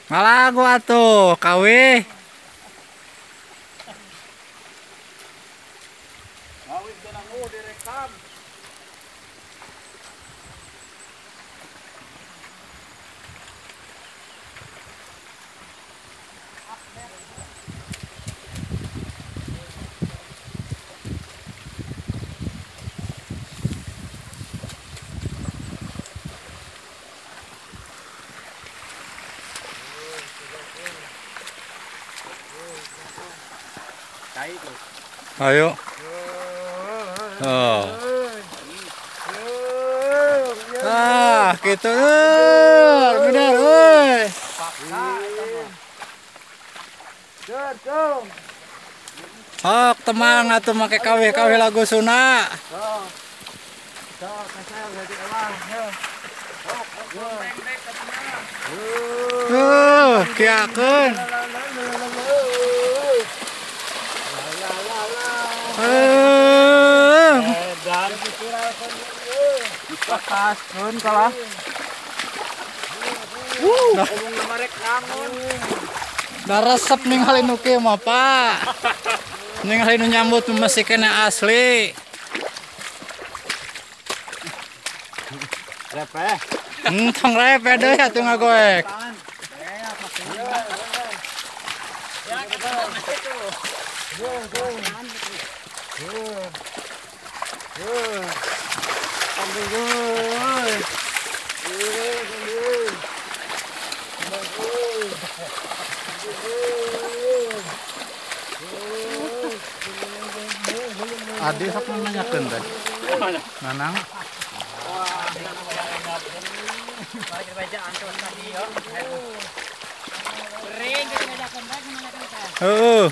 Ngalagu atuh, kawe. Awit ka na mo, direkam. Ayo. Oh. Gitu. Bener, euy. Hok temang atuh make kawe lagu Sunda. Kiakeun. Dan dipakasun kalah. Ngomong namarek nangon. Daresep ningali nu kieu mah, Pak. Ningali nu nyambut masih kena asli. Repe. Tong repe deui atuh ngagoek. Adi sok nanyakeun teh. Nanang. Heeh.